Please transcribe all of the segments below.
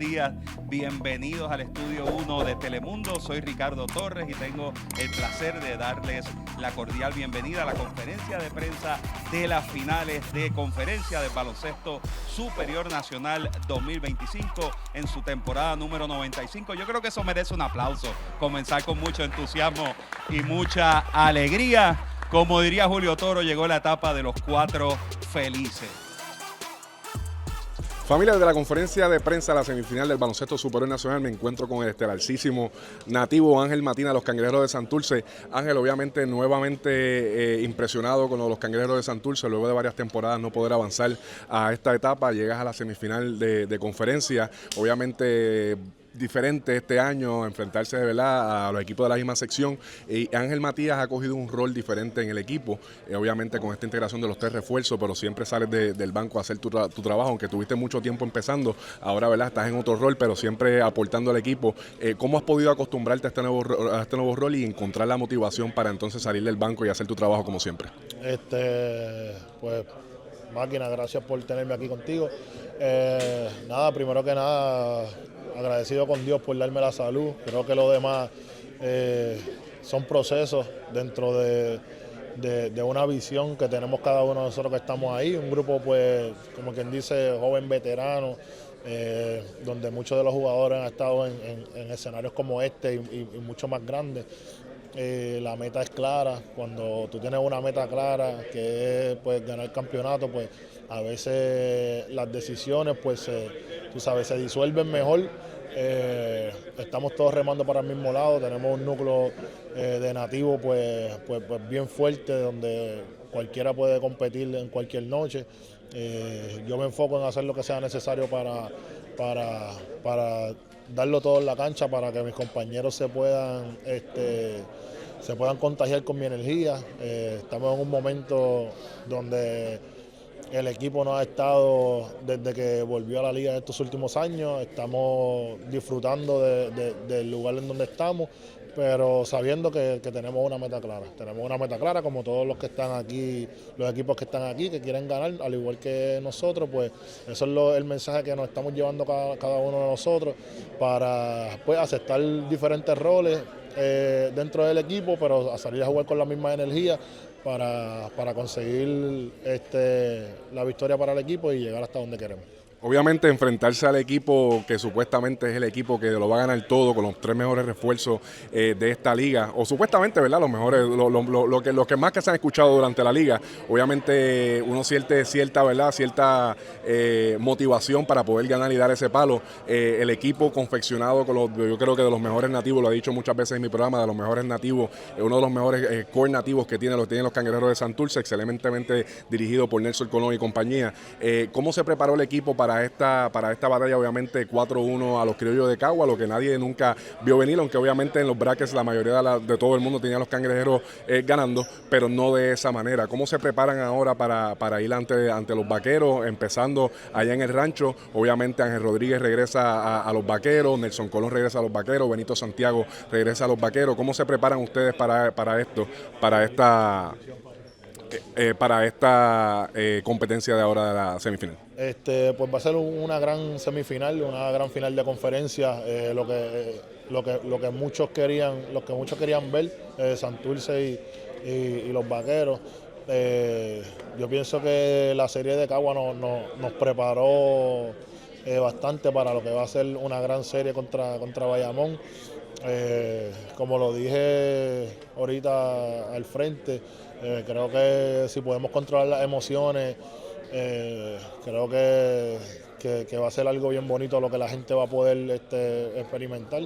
días. Bienvenidos al Estudio 1 de Telemundo. Soy Ricardo Torres y tengo el placer de darles la cordial bienvenida a la conferencia de prensa de las finales de Conferencia de Baloncesto Superior Nacional 2025 en su temporada número 95. Yo creo que eso merece un aplauso. Comenzar con mucho entusiasmo y mucha alegría. Como diría Julio Toro, llegó la etapa de los cuatro felices. Familia, de la conferencia de prensa de la semifinal del Baloncesto Superior Nacional me encuentro con el estelarísimo nativo Ángel Matina de los Cangrejeros de Santurce. Ángel, obviamente, nuevamente impresionado con los Cangrejeros de Santurce, luego de varias temporadas no poder avanzar a esta etapa, llegas a la semifinal de conferencia, obviamente diferente este año, enfrentarse de verdad a los equipos de la misma sección, y Ángel Matías ha cogido un rol diferente en el equipo, obviamente con esta integración de los tres refuerzos, pero siempre sales del banco a hacer tu trabajo, aunque tuviste mucho tiempo empezando, ahora verdad estás en otro rol, pero siempre aportando al equipo. ¿Cómo has podido acostumbrarte a este nuevo rol y encontrar la motivación para entonces salir del banco y hacer tu trabajo como siempre? Pues máquina, gracias por tenerme aquí contigo. Nada, primero que nada, agradecido con Dios por darme la salud. Creo que lo demás son procesos dentro de una visión que tenemos cada uno de nosotros que estamos ahí. Un grupo, pues, como quien dice, joven veterano, donde muchos de los jugadores han estado en escenarios como este y mucho más grandes. La meta es clara. Cuando tú tienes una meta clara, que es pues ganar el campeonato, pues a veces las decisiones, pues tú sabes, se disuelven mejor. Estamos todos remando para el mismo lado, tenemos un núcleo de nativos pues bien fuerte, donde cualquiera puede competir en cualquier noche. Yo me enfoco en hacer lo que sea necesario para darlo todo en la cancha, para que mis compañeros se puedan contagiar con mi energía. Estamos en un momento donde el equipo no ha estado desde que volvió a la liga en estos últimos años. Estamos disfrutando del lugar en donde estamos, pero sabiendo que tenemos una meta clara. Tenemos una meta clara, como todos los que están aquí, los equipos que están aquí, que quieren ganar, al igual que nosotros. Pues eso es el mensaje que nos estamos llevando cada uno de nosotros, para pues aceptar diferentes roles dentro del equipo, pero a salir a jugar con la misma energía para conseguir la victoria para el equipo y llegar hasta donde queremos. Obviamente enfrentarse al equipo que supuestamente es el equipo que lo va a ganar todo, con los tres mejores refuerzos de esta liga, o supuestamente, ¿verdad? Los mejores, lo que más que se han escuchado durante la liga. Obviamente uno siente cierta motivación para poder ganar y dar ese palo. El equipo confeccionado yo creo que de los mejores nativos, lo he dicho muchas veces en mi programa, de los mejores nativos, uno de los mejores core nativos que tienen los Cangrejeros de Santurce, excelentemente dirigido por Nelson Colón y compañía. ¿Cómo se preparó el equipo para esta batalla? Obviamente 4-1 a los criollos de Cagua, lo que nadie nunca vio venir, aunque obviamente en los brackets la mayoría de todo el mundo tenía a los Cangrejeros ganando, pero no de esa manera. ¿Cómo se preparan ahora para ir ante los Vaqueros, empezando allá en el rancho? Obviamente Ángel Rodríguez regresa a los Vaqueros, Nelson Colón regresa a los Vaqueros, Benito Santiago regresa a los Vaqueros. ¿Cómo se preparan ustedes para esta competencia de ahora de la semifinal? Pues va a ser una gran semifinal, una gran final de conferencia, lo que muchos querían ver, Santurce y los Vaqueros. Yo pienso que la serie de Cagua nos preparó bastante para lo que va a ser una gran serie contra Bayamón. Como lo dije ahorita al frente, creo que si podemos controlar las emociones, creo que va a ser algo bien bonito lo que la gente va a poder experimentar.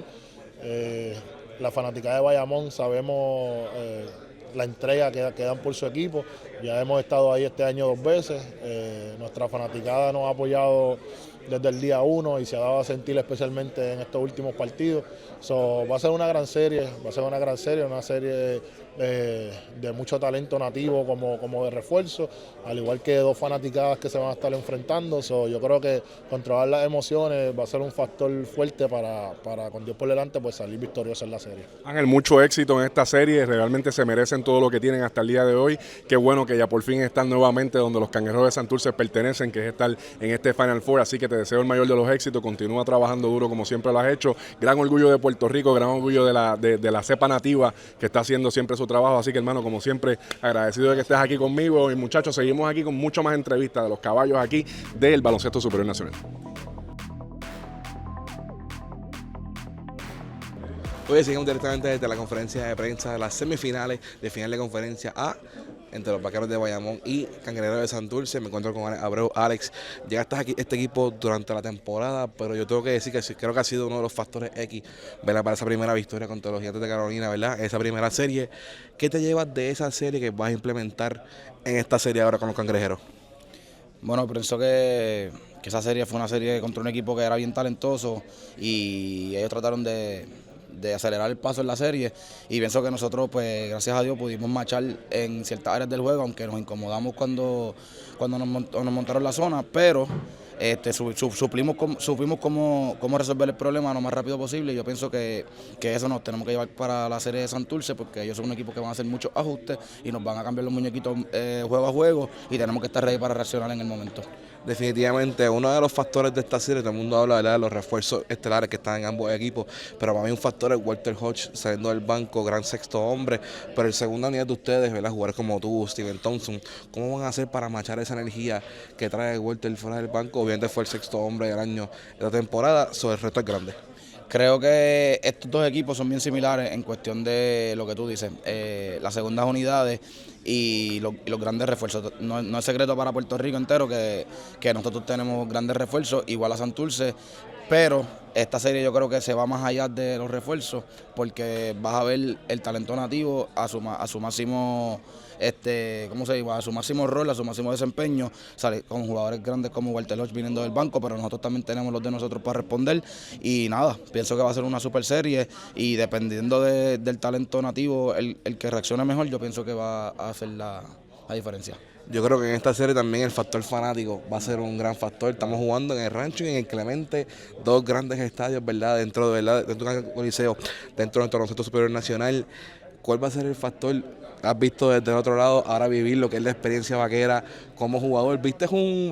La fanaticada de Bayamón, sabemos la entrega que dan por su equipo. Ya hemos estado ahí este año 2 veces. Nuestra fanaticada nos ha apoyado desde el día 1 y se ha dado a sentir especialmente en estos últimos partidos. Va a ser una gran serie, una serie de mucho talento nativo como de refuerzo, al igual que 2 fanaticadas que se van a estar enfrentando. Yo creo que controlar las emociones va a ser un factor fuerte para con Dios por delante, pues salir victorioso en la serie. Ángel, mucho éxito en esta serie, realmente se merecen todo lo que tienen hasta el día de hoy. Qué bueno que ya por fin están nuevamente donde los Cangrejeros de Santurce pertenecen, que es estar en este Final Four, así que te deseo el mayor de los éxitos, continúa trabajando duro como siempre lo has hecho, gran orgullo de Puerto Rico, gran orgullo de la cepa nativa que está haciendo siempre su trabajo, así que hermano, como siempre, agradecido de que estés aquí conmigo y muchachos, seguimos aquí con mucho más entrevistas de los caballos aquí del Baloncesto Superior Nacional. Hoy seguimos directamente desde la conferencia de prensa de las semifinales de final de conferencia A entre los Vaqueros de Bayamón y Cangrejeros de Santurce. Me encuentro con Alex Abreu. Alex, llegaste aquí este equipo durante la temporada, pero yo tengo que decir que creo que ha sido uno de los factores X, ¿verdad?, para esa primera victoria contra los Gigantes de Carolina, ¿verdad? Esa primera serie. ¿Qué te llevas de esa serie que vas a implementar en esta serie ahora con los Cangrejeros? Bueno, pienso que esa serie fue una serie contra un equipo que era bien talentoso y ellos trataron de acelerar el paso en la serie, y pienso que nosotros, pues gracias a Dios, pudimos marchar en ciertas áreas del juego, aunque nos incomodamos cuando nos montaron la zona, pero supimos cómo resolver el problema lo más rápido posible, y yo pienso que eso nos tenemos que llevar para la serie de Santurce, porque ellos son un equipo que van a hacer muchos ajustes y nos van a cambiar los muñequitos juego a juego, y tenemos que estar ready para reaccionar en el momento. Definitivamente, uno de los factores de esta serie, todo el mundo habla, ¿verdad?, de los refuerzos estelares que están en ambos equipos, pero para mí un factor es Walter Hodge saliendo del banco, gran sexto hombre, pero el segundo unidad de ustedes, ¿verdad?, jugadores como tú, Steven Thompson, ¿cómo van a hacer para machar esa energía que trae Walter fuera del banco? Obviamente fue el sexto hombre del año de la temporada, sobre el resto es grande. Creo que estos dos equipos son bien similares en cuestión de lo que tú dices, las segundas unidades y los grandes refuerzos. No es secreto para Puerto Rico entero que nosotros tenemos grandes refuerzos, igual a Santurce, pero esta serie yo creo que se va más allá de los refuerzos, porque vas a ver el talento nativo a su máximo, ¿cómo se dice?, a su máximo rol, a su máximo desempeño, sale con jugadores grandes como Walter Hodge viniendo del banco, pero nosotros también tenemos los de nosotros para responder, y nada, pienso que va a ser una super serie, y dependiendo del talento nativo, el que reaccione mejor, yo pienso que va a hacer la diferencia. Yo creo que en esta serie también el factor fanático va a ser un gran factor. Estamos jugando en el Rancho y en el Clemente, dos grandes estadios, ¿verdad?, dentro de un coliseo, dentro de nuestro Baloncesto Superior Nacional. ¿Cuál va a ser el factor? Has visto desde el otro lado ahora vivir lo que es la experiencia vaquera como jugador. Viste un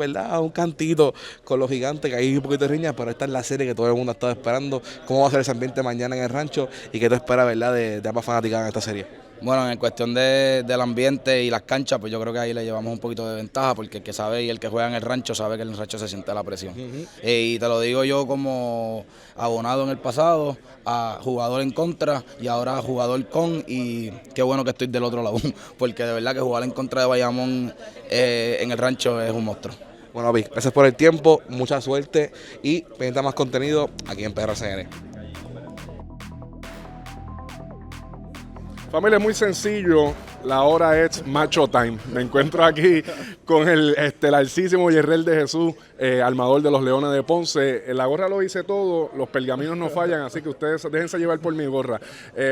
cantito con los Gigantes, que hay un poquito de riña, pero esta es la serie que todo el mundo ha estado esperando. ¿Cómo va a ser ese ambiente mañana en el Rancho y qué te espera, ¿verdad?, de ambas fanáticas en esta serie? Bueno, en cuestión del ambiente y las canchas, pues yo creo que ahí le llevamos un poquito de ventaja, porque el que sabe y el que juega en el Rancho sabe que en el Rancho se siente la presión. Y te lo digo yo como abonado en el pasado, a jugador en contra y ahora jugador con, y qué bueno que estoy del otro lado, porque de verdad que jugar en contra de Bayamón en el Rancho es un monstruo. Bueno, Vic, gracias por el tiempo, mucha suerte y pendiente más contenido aquí en PRCN. Familia, es muy sencillo, la hora es macho time. Me encuentro aquí con el estelarísimo Yerrel de Jesús, armador de los Leones de Ponce. La gorra lo hice todo, los pergaminos no fallan, así que ustedes déjense llevar por mi gorra.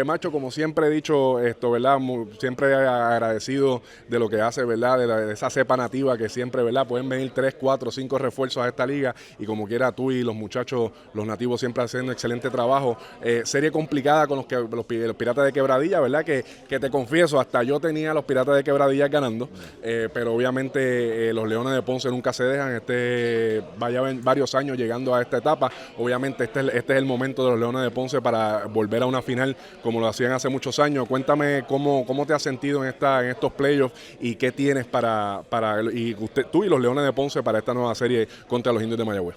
Macho, como siempre he dicho esto, ¿verdad? Siempre agradecido de lo que hace, ¿verdad? De esa cepa nativa que siempre, ¿verdad? Pueden venir 3, 4, 5 refuerzos a esta liga, y como quiera tú y los muchachos, los nativos, siempre haciendo excelente trabajo. Serie complicada con los Piratas de Quebradilla, ¿verdad? Que te confieso, hasta yo tenía a los Piratas de Quebradilla ganando, pero obviamente los Leones de Ponce nunca se dejan. Vaya varios años llegando a esta etapa. Obviamente este es el momento de los Leones de Ponce para volver a una final como lo hacían hace muchos años. Cuéntame cómo te has sentido en estos playoffs y qué tienes tú y los Leones de Ponce para esta nueva serie contra los Indios de Mayagüez.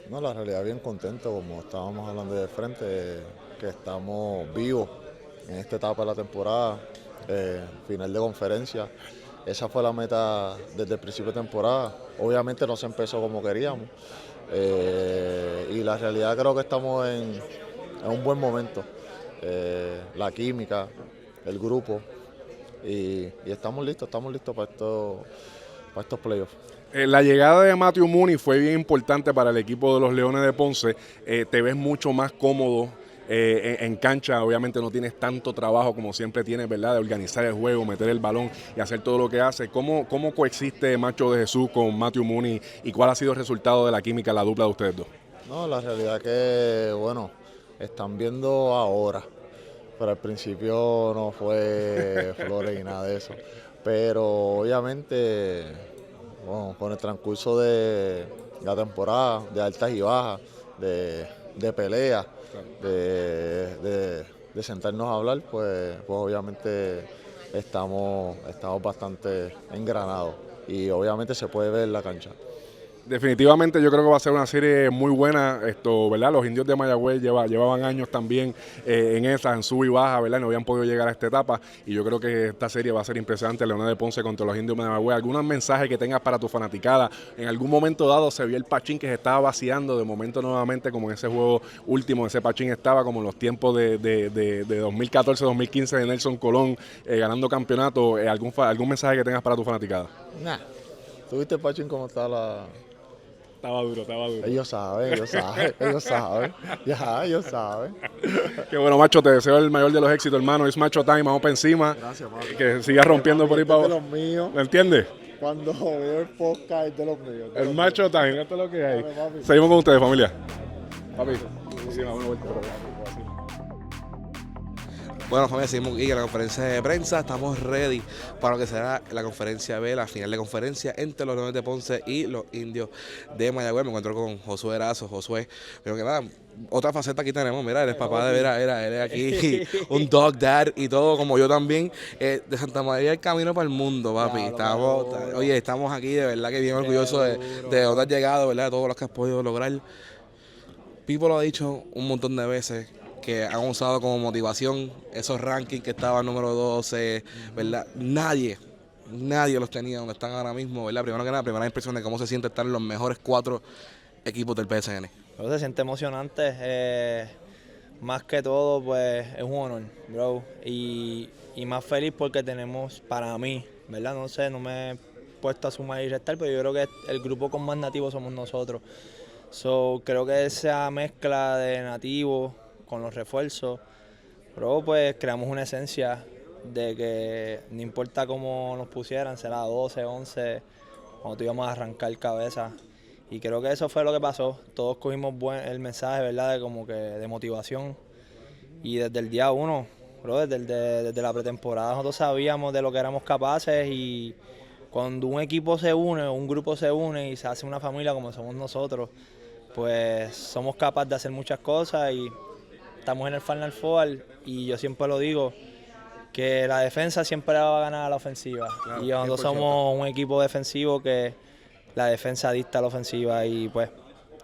No, la realidad bien contento, como estábamos hablando de frente, que estamos vivos en esta etapa de la temporada, final de conferencia. Esa fue la meta desde el principio de temporada. Obviamente no se empezó como queríamos, y la realidad creo que estamos en un buen momento. La química, el grupo, y estamos listos para estos playoffs. La llegada de Matthew Mooney fue bien importante para el equipo de los Leones de Ponce. Te ves mucho más cómodo en cancha. Obviamente no tienes tanto trabajo como siempre tienes, ¿verdad?, de organizar el juego, meter el balón y hacer todo lo que hace. ¿Cómo coexiste Macho de Jesús con Matthew Mooney y cuál ha sido el resultado de la química, la dupla de ustedes dos? No, la realidad que, bueno, están viendo ahora, pero al principio no fue flores y nada de eso. Pero obviamente, bueno, con el transcurso de la temporada, de altas y bajas, de pelea, de sentarnos a hablar, pues obviamente estamos bastante engranados y obviamente se puede ver en la cancha. Definitivamente yo creo que va a ser una serie muy buena, ¿verdad? Los indios de Mayagüez llevaban años también en sub y baja, ¿verdad? No habían podido llegar a esta etapa y yo creo que esta serie va a ser impresionante. Leonel de Ponce contra los indios de Mayagüez. ¿Algún mensaje que tengas para tu fanaticada? En algún momento dado se vio el Pachín que se estaba vaciando, de momento nuevamente como en ese juego último, ese Pachín estaba como en los tiempos de 2014-2015 de Nelson Colón ganando campeonato. ¿Algún mensaje que tengas para tu fanaticada? Nah. ¿Tú viste, Pachín, cómo está la...? Estaba duro. Ellos saben. Ya, ellos saben. Qué bueno, macho, te deseo el mayor de los éxitos, hermano. Es Macho Time, vamos para encima. Gracias, papi. Que sigas rompiendo por ahí para abajo. De los míos. ¿Me entiendes? Cuando veo el podcast es de los míos. El Macho Time, esto es lo que hay. Dale, papi. Seguimos con ustedes, familia. Papi, encima, una vuelta. Bueno, familia, seguimos aquí en la conferencia de prensa. Estamos ready para lo que será la conferencia B, la final de conferencia entre los Leones de Ponce y los indios de Mayagüez. Me encuentro con Josué Erazo. Josué, pero que nada, otra faceta aquí tenemos. Mira, él es papá de Vera, él es aquí un dog dad y todo, como yo también. De Santa María el camino para el mundo, papi. Estamos aquí de verdad que bien orgullosos de dónde has llegado, ¿verdad? De todo lo que has podido lograr. Pipo lo ha dicho un montón de veces, que han usado como motivación esos rankings que estaban número 12, ¿verdad? Nadie los tenía donde están ahora mismo, ¿verdad? Primero que nada, primera impresión de cómo se siente estar en los mejores 4 equipos del PSN. Pero se siente emocionante, más que todo, pues es un honor, bro. Y más feliz porque tenemos, para mí, ¿verdad? No sé, no me he puesto a sumar y restar, pero yo creo que el grupo con más nativos somos nosotros. Creo que esa mezcla de nativos con los refuerzos, pero pues creamos una esencia de que no importa cómo nos pusieran, será 12, 11, cuando te íbamos a arrancar cabeza. Y creo que eso fue lo que pasó. Todos cogimos el mensaje, ¿verdad? De motivación. Y desde el día 1, bro, desde la pretemporada nosotros sabíamos de lo que éramos capaces y cuando un equipo se une, un grupo se une y se hace una familia como somos nosotros, pues somos capaces de hacer muchas cosas y estamos en el Final Four y yo siempre lo digo, que la defensa siempre va a ganar a la ofensiva. Claro, y nosotros somos un equipo defensivo que la defensa dicta la ofensiva y pues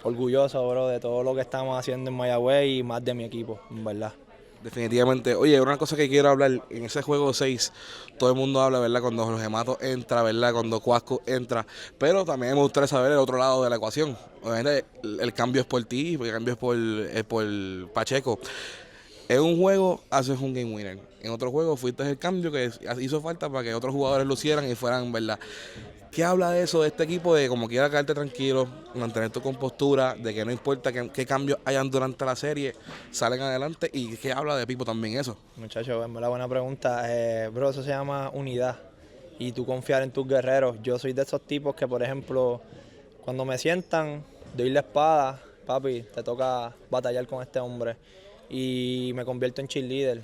orgulloso, bro, de todo lo que estamos haciendo en Mayagüez y más de mi equipo, en verdad. Definitivamente. Oye, una cosa que quiero hablar, en ese juego 6, todo el mundo habla, ¿verdad? Cuando Jorge Matos entra, ¿verdad? Cuando Cuasco entra, pero también me gustaría saber el otro lado de la ecuación. Obviamente el cambio es por ti, el cambio es por Pacheco. En un juego haces un game winner, en otro juego fuiste el cambio que hizo falta para que otros jugadores lucieran y fueran, ¿verdad? ¿Qué habla de eso, de este equipo, de como quiera quedarte tranquilo, mantener tu compostura, de que no importa qué cambios hayan durante la serie, salen adelante? ¿Y qué habla de Pipo también eso? Muchachos, la buena pregunta. Bro, eso se llama unidad y tú confiar en tus guerreros. Yo soy de esos tipos que, por ejemplo, cuando me sientan, doy la espada, papi, te toca batallar con este hombre y me convierto en cheerleader.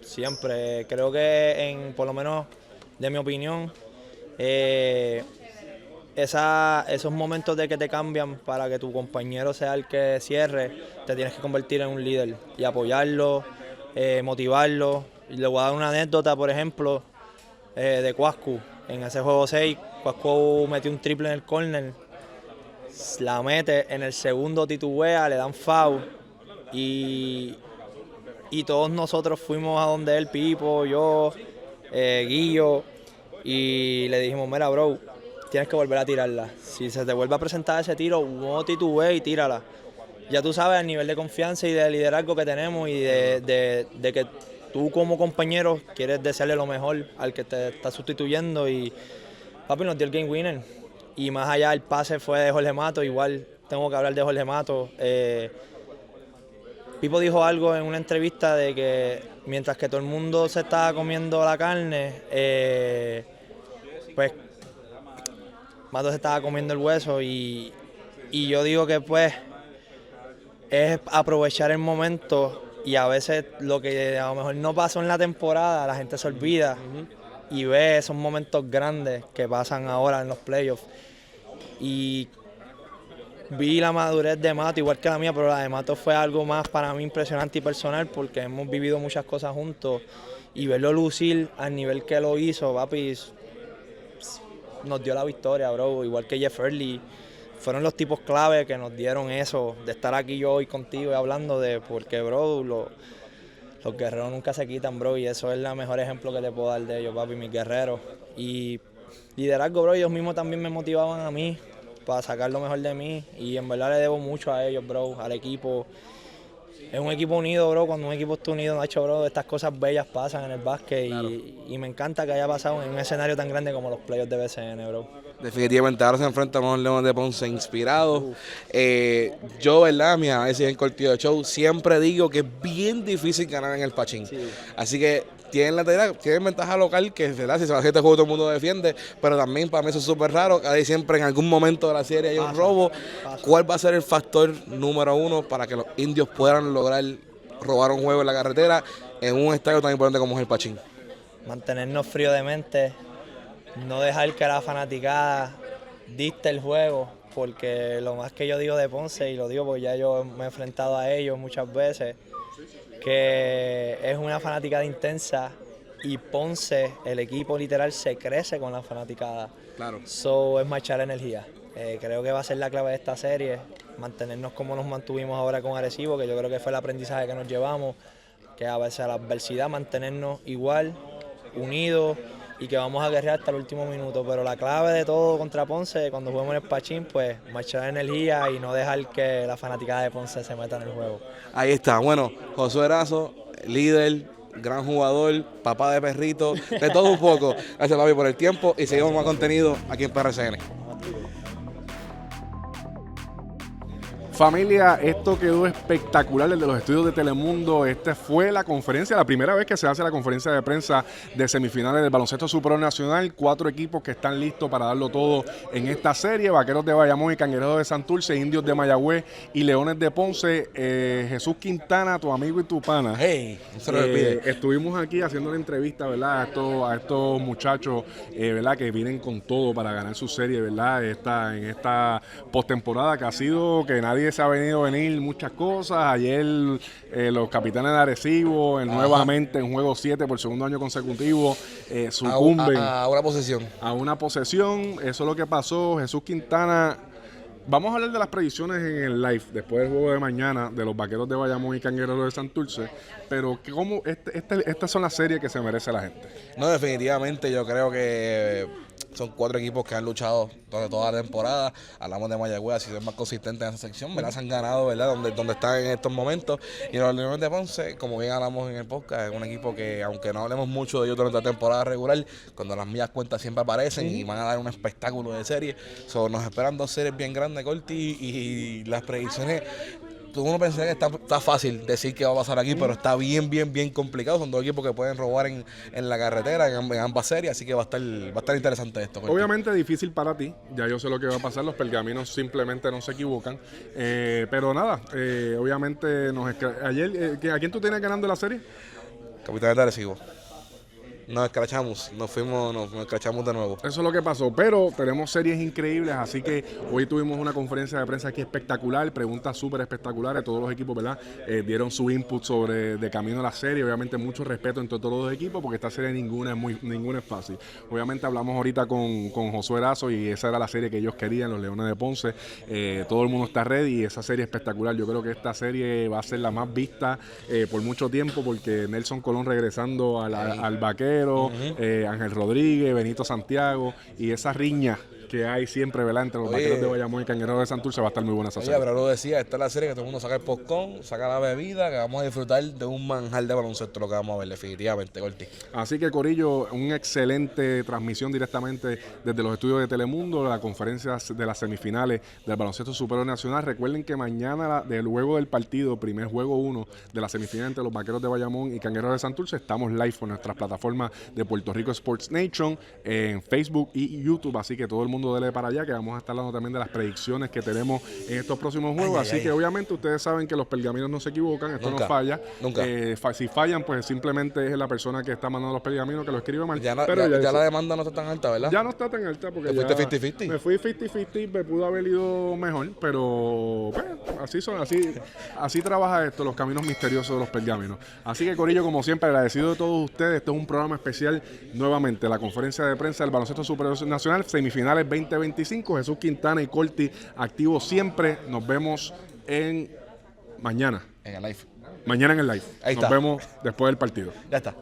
Siempre, creo que por lo menos de mi opinión, esos momentos de que te cambian para que tu compañero sea el que cierre, te tienes que convertir en un líder y apoyarlo, motivarlo. Y le voy a dar una anécdota, por ejemplo, de Cuascu. En ese juego 6, Cuascu metió un triple en el córner, la mete, en el segundo titubea, le dan foul y todos nosotros fuimos a donde él, Pipo, yo, Guillo, y le dijimos, mira, bro, tienes que volver a tirarla. Si se te vuelve a presentar ese tiro, no titubees y tírala. Ya tú sabes el nivel de confianza y de liderazgo que tenemos y de que tú como compañero quieres desearle lo mejor al que te está sustituyendo y papi nos dio el game winner. Y más allá el pase fue de Jorge Matos, igual tengo que hablar de Jorge Matos. Pipo dijo algo en una entrevista de que mientras que todo el mundo se estaba comiendo la carne, pues Matos se estaba comiendo el hueso y yo digo que pues es aprovechar el momento y a veces lo que a lo mejor no pasó en la temporada, la gente se olvida y ve esos momentos grandes que pasan ahora en los playoffs. Y vi la madurez de Mato, igual que la mía, pero la de Mato fue algo más para mí impresionante y personal porque hemos vivido muchas cosas juntos y verlo lucir al nivel que lo hizo, papi, nos dio la victoria, bro. Igual que Jeff Early, fueron los tipos clave que nos dieron eso, de estar aquí yo hoy contigo y hablando de, porque, bro, los guerreros nunca se quitan, bro, y eso es el mejor ejemplo que te puedo dar de ellos, papi, mis guerreros. Y liderazgo, bro, ellos mismos también me motivaban a mí para sacar lo mejor de mí y en verdad le debo mucho a ellos, bro, al equipo. Es un equipo unido, bro. Cuando un equipo está unido, Nacho, bro, estas cosas bellas pasan en el básquet y me encanta que haya pasado en un escenario tan grande como los playoffs de BCN, bro. Definitivamente, ahora se enfrentan a unos Leones de Ponce inspirados. Yo, ¿verdad? Mi análisis en Cortillo de Show, siempre digo que es bien difícil ganar en el Pachín. Sí. Así que tienen ventaja local, que ¿verdad? Si se va a hacer este juego todo el mundo defiende, pero también para mí eso es súper raro. Casi siempre en algún momento de la serie hay un robo. ¿Cuál va a ser el factor número uno para que los indios puedan lograr robar un juego en la carretera en un estadio tan importante como es el Pachín? Mantenernos frío de mente, no dejar que la fanaticada dicte el juego, porque lo más que yo digo de Ponce, y lo digo porque ya yo me he enfrentado a ellos muchas veces, que es una fanaticada intensa y Ponce, el equipo literal, se crece con la fanaticada. Claro. So es marchar energía. Creo que va a ser la clave de esta serie, mantenernos como nos mantuvimos ahora con Arecibo, que yo creo que fue el aprendizaje que nos llevamos, que a veces a la adversidad mantenernos igual, unidos, y que vamos a guerrear hasta el último minuto. Pero la clave de todo contra Ponce, cuando juguemos en el Pachín, pues marchar energía y no dejar que la fanaticada de Ponce se meta en el juego. Ahí está. Bueno, Josué Erazo, líder, gran jugador, papá de perrito, de todo un poco. Gracias, papi, por el tiempo y seguimos más contenido aquí en PRCN. Familia, esto quedó espectacular, el de los estudios de Telemundo. Esta fue la conferencia, la primera vez que se hace la conferencia de prensa de semifinales del baloncesto superior nacional. 4 equipos que están listos para darlo todo en esta serie. Vaqueros de Bayamón y Cangrejeros de Santurce, Indios de Mayagüez y Leones de Ponce. Jesús Quintana, tu amigo y tu pana. Hey, no se lo olvide. Estuvimos aquí haciendo una entrevista, ¿verdad? A estos muchachos, ¿verdad? Que vienen con todo para ganar su serie, ¿verdad? En esta postemporada que ha sido que nadie se ha venido a venir muchas cosas. Ayer los capitanes de Arecibo nuevamente en juego 7 por segundo año consecutivo sucumben a una posesión. A una posesión. Eso es lo que pasó. Jesús Quintana. Vamos a hablar de las predicciones en el live después del juego de mañana de los Vaqueros de Bayamón y Cangrejeros de Santurce. Pero ¿cómo estas son las series que se merece la gente? No, definitivamente yo creo que son 4 equipos que han luchado durante toda la temporada. Hablamos de Mayagüez, ha sido más consistente en esa sección, ¿verdad? Se han ganado, ¿verdad? Donde están en estos momentos. Y los Leones de Ponce, como bien hablamos en el podcast, es un equipo que, aunque no hablemos mucho de ellos durante la temporada regular, cuando las mías cuentas siempre aparecen y van a dar un espectáculo de serie. Nos esperan 2 series bien grandes, Corti, y las predicciones. Uno pensaría que está fácil decir qué va a pasar aquí, pero está bien complicado. Son 2 equipos que pueden robar en la carretera, en ambas series, así que va a estar interesante esto. Obviamente difícil para ti, ya yo sé lo que va a pasar, los pergaminos simplemente no se equivocan, pero nada, obviamente ayer, ¿a quién tú tienes ganando la serie? Capitán de Arecibo. Nos escrachamos, nos escrachamos de nuevo. Eso es lo que pasó, pero tenemos series increíbles, así que hoy tuvimos una conferencia de prensa aquí espectacular, preguntas súper espectaculares, todos los equipos, ¿verdad? Dieron su input de camino a la serie, obviamente mucho respeto entre todos los equipos, porque esta serie ninguna es fácil. Obviamente hablamos ahorita con Josué Erazo y esa era la serie que ellos querían, los Leones de Ponce, todo el mundo está ready y esa serie espectacular. Yo creo que esta serie va a ser la más vista por mucho tiempo, porque Nelson Colón regresando al Vaquero, Ángel Rodríguez, Benito Santiago y esa riña que hay siempre, ¿verdad? Entre los Vaqueros de Bayamón y Cangrejeros de Santurce va a estar muy buena esa serie. Pero lo decía, esta es la serie que todo el mundo saca el popcorn, saca la bebida, que vamos a disfrutar de un manjar de baloncesto, lo que vamos a ver definitivamente, Corti. Así que, Corillo, una excelente transmisión directamente desde los estudios de Telemundo, la conferencia de las semifinales del baloncesto superior nacional. Recuerden que mañana, luego del partido, primer juego 1 de la semifinal entre los Vaqueros de Bayamón y Cangrejeros de Santurce, estamos live por nuestras plataformas de Puerto Rico Sports Nation, en Facebook y YouTube, así que todo el mundo mundo dele para allá, que vamos a estar hablando también de las predicciones que tenemos en estos próximos juegos. Así que obviamente ustedes saben que los pergaminos no se equivocan, esto Nunca, no falla. nunca. Si fallan, pues simplemente es la persona que está mandando los pergaminos que lo escribe mal. Ya Pero la demanda no está tan alta, ¿verdad? ya no está tan alta porque ¿Te ya fuiste 50-50? me fui 50-50, me pudo haber ido mejor, pero pues, así trabaja esto, los caminos misteriosos de los pergaminos. Así que, Corillo, como siempre, agradecido de todos ustedes. Esto es un programa especial, nuevamente, la conferencia de prensa del Baloncesto Superior Nacional, semifinales 2025. Jesús Quintana y Corti activos siempre. Nos vemos mañana. En el live. Mañana en el live. Ahí Nos está. vemos después del partido. Ya está.